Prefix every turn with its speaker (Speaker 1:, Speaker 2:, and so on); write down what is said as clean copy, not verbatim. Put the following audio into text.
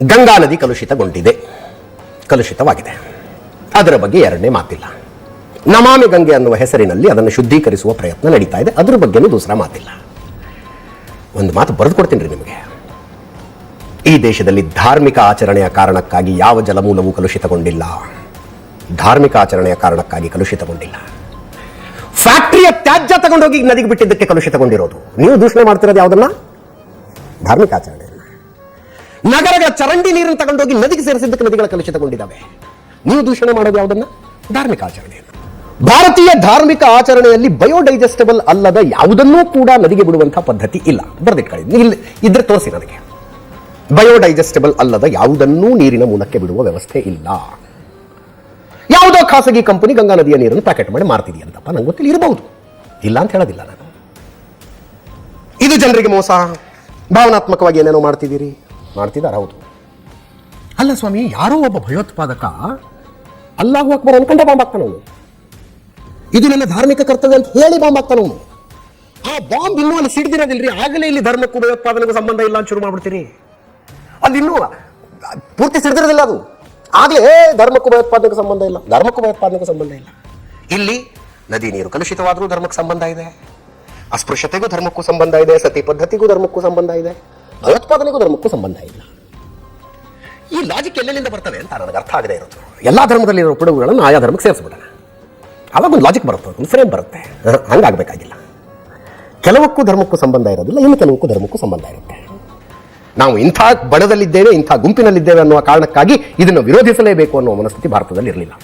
Speaker 1: ಗಂಗಾ ನದಿ ಕಲುಷಿತವಾಗಿದೆ. ಅದರ ಬಗ್ಗೆ ಎರಡನೇ ಮಾತಿಲ್ಲ. ನಮಾಮಿ ಗಂಗೆ ಅನ್ನುವ ಹೆಸರಿನಲ್ಲಿ ಅದನ್ನು ಶುದ್ಧೀಕರಿಸುವ ಪ್ರಯತ್ನ ನಡೀತಾ ಇದೆ. ಅದರ ಬಗ್ಗೆನೂ ದೂಸರ ಮಾತಿಲ್ಲ. ಒಂದು ಮಾತು ಬರೆದು ಕೊಡ್ತೀನಿ ರೀ ನಿಮಗೆ. ಈ ದೇಶದಲ್ಲಿ ಧಾರ್ಮಿಕ ಆಚರಣೆಯ ಕಾರಣಕ್ಕಾಗಿ ಯಾವ ಜಲಮೂಲವೂ ಕಲುಷಿತಗೊಂಡಿಲ್ಲ. ಧಾರ್ಮಿಕ ಆಚರಣೆಯ ಕಾರಣಕ್ಕಾಗಿ ಕಲುಷಿತಗೊಂಡಿಲ್ಲ. ಫ್ಯಾಕ್ಟರಿಯ ತ್ಯಾಜ್ಯ ತಗೊಂಡೋಗಿ ನದಿಗೆ ಬಿಟ್ಟಿದ್ದಕ್ಕೆ ಕಲುಷಿತಗೊಂಡಿರೋದು. ನೀವು ದೂಷಣೆ ಮಾಡ್ತಿರೋದು ಯಾವುದನ್ನ? ಧಾರ್ಮಿಕ ಆಚರಣೆ. ನಗರಗಳ ಚರಂಡಿ ನೀರನ್ನು ತಗೊಂಡೋಗಿ ನದಿಗೆ ಸೇರಿಸಿದ್ದಕ್ಕೆ ನದಿಗಳ ಕಲುಷಿತಗೊಂಡಿದ್ದಾವೆ. ನೀವು ದೂಷಣೆ ಮಾಡೋದು ಯಾವುದನ್ನ? ಧಾರ್ಮಿಕ ಆಚರಣೆಯನ್ನು. ಭಾರತೀಯ ಧಾರ್ಮಿಕ ಆಚರಣೆಯಲ್ಲಿ ಬಯೋಡೈಜೆಸ್ಟಬಲ್ ಅಲ್ಲದ ಯಾವುದನ್ನೂ ಕೂಡ ನದಿಗೆ ಬಿಡುವಂತಹ ಪದ್ಧತಿ ಇಲ್ಲ. ಬರೆದಿಟ್ಕೊಳ್ಳಿ. ಇದ್ರೆ ತೋರಿಸಿ ನನಗೆ. ಬಯೋಡೈಜೆಸ್ಟಬಲ್ ಅಲ್ಲದ ಯಾವುದನ್ನೂ ನೀರಿನ ಮೂಲಕ್ಕೆ ಬಿಡುವ ವ್ಯವಸ್ಥೆ ಇಲ್ಲ. ಯಾವುದೋ ಖಾಸಗಿ ಕಂಪನಿ ಗಂಗಾ ನದಿಯ ನೀರನ್ನು ಪ್ಯಾಕೆಟ್ ಮಾಡಿ ಮಾರ್ತಿದೆಯಂತಪ್ಪ, ನಂಗೆ ಗೊತ್ತಿಲ್ಲ, ಇರಬಹುದು, ಇಲ್ಲ ಅಂತ ಹೇಳೋದಿಲ್ಲ ನಾನು. ಇದು ಜನರಿಗೆ ಮೋಸ. ಭಾವನಾತ್ಮಕವಾಗಿ ಏನೇನೋ ಮಾಡ್ತಿದ್ದೀರಿ. ಮಾಡ್ತಿದ್ದಾರೆ, ಹೌದು. ಅಲ್ಲ ಸ್ವಾಮಿ, ಯಾರೋ ಒಬ್ಬ ಭಯೋತ್ಪಾದಕ ಅಲ್ಲಾಹು ಅಕ್ಬರ್ ಅನ್ಕೊಂಡೆ ಬಾಂಬ್ ಹಾಕ್ತಾನ ಅವನು. ಇದು ನನ್ನ ಧಾರ್ಮಿಕ ಕರ್ತವ್ಯ ಅಂತ ಹೇಳಿ ಬಾಂಬ್ ಹಾಕ್ತಾನ ಅವನು. ಆ ಬಾಂಬ್ ಇನ್ನೂ ಅಲ್ಲಿ ಸಿಡ್ದಿರೋದಿಲ್ರಿ, ಆಗಲೇ ಇಲ್ಲಿ ಧರ್ಮಕ್ಕೂ ಭಯೋತ್ಪಾದನೆಗೂ ಸಂಬಂಧ ಇಲ್ಲ ಅಂತ ಶುರು ಮಾಡ್ಬಿಡ್ತೀರಿ. ಅಲ್ಲಿ ಇನ್ನೂ ಪೂರ್ತಿ ಸಿಡ್ದಿರೋದಿಲ್ಲ ಅದು. ಆಗಲೇ ಧರ್ಮಕ್ಕೂ ಭಯೋತ್ಪಾದನೆಗೂ ಸಂಬಂಧ ಇಲ್ಲ, ಧರ್ಮಕ್ಕೂ ಭಯೋತ್ಪಾದನೆಗೂ ಸಂಬಂಧ ಇಲ್ಲ. ಇಲ್ಲಿ ನದಿ ನೀರು ಕಲುಷಿತವಾದರೂ ಧರ್ಮಕ್ಕೆ ಸಂಬಂಧ ಇದೆ, ಅಸ್ಪೃಶ್ಯತೆಗೂ ಧರ್ಮಕ್ಕೂ ಸಂಬಂಧ ಇದೆ, ಸತಿ ಪದ್ಧತಿಗೂ ಧರ್ಮಕ್ಕೂ ಸಂಬಂಧ ಇದೆ, ಭಯೋತ್ಪಾದನೆಗೂ ಧರ್ಮಕ್ಕೂ ಸಂಬಂಧ ಇಲ್ಲ. ಈ ಲಾಜಿಕ್ ಎಲ್ಲೆಲ್ಲಿಂದ ಬರ್ತದೆ ಅಂತ ನನಗೆ ಅರ್ಥ ಆಗದೆ ಇರೋದು. ಎಲ್ಲ ಧರ್ಮದಲ್ಲಿರೋ ಪಿಡುಗುಗಳನ್ನು ಆಯಾ ಧರ್ಮಕ್ಕೆ ಸೇರಿಸ್ಬಿಡೋಣ, ಅವಾಗ ಒಂದು ಲಾಜಿಕ್ ಬರುತ್ತೆ, ಒಂದು ಫ್ರೇಮ್ ಬರುತ್ತೆ. ಹಂಗಾಗಬೇಕಾಗಿಲ್ಲ. ಕೆಲವಕ್ಕೂ ಧರ್ಮಕ್ಕೂ ಸಂಬಂಧ ಇರೋದಿಲ್ಲ, ಇನ್ನು ಕೆಲವಕ್ಕೂ ಧರ್ಮಕ್ಕೂ ಸಂಬಂಧ ಇರುತ್ತೆ. ನಾವು ಇಂಥ ಬಡದಲ್ಲಿದ್ದೇವೆ, ಇಂಥ ಗುಂಪಿನಲ್ಲಿದ್ದೇವೆ ಅನ್ನುವ ಕಾರಣಕ್ಕಾಗಿ ಇದನ್ನು ವಿರೋಧಿಸಲೇಬೇಕು ಅನ್ನುವ ಮನಸ್ಥಿತಿ ಭಾರತದಲ್ಲಿ ಇರಲಿಲ್ಲ.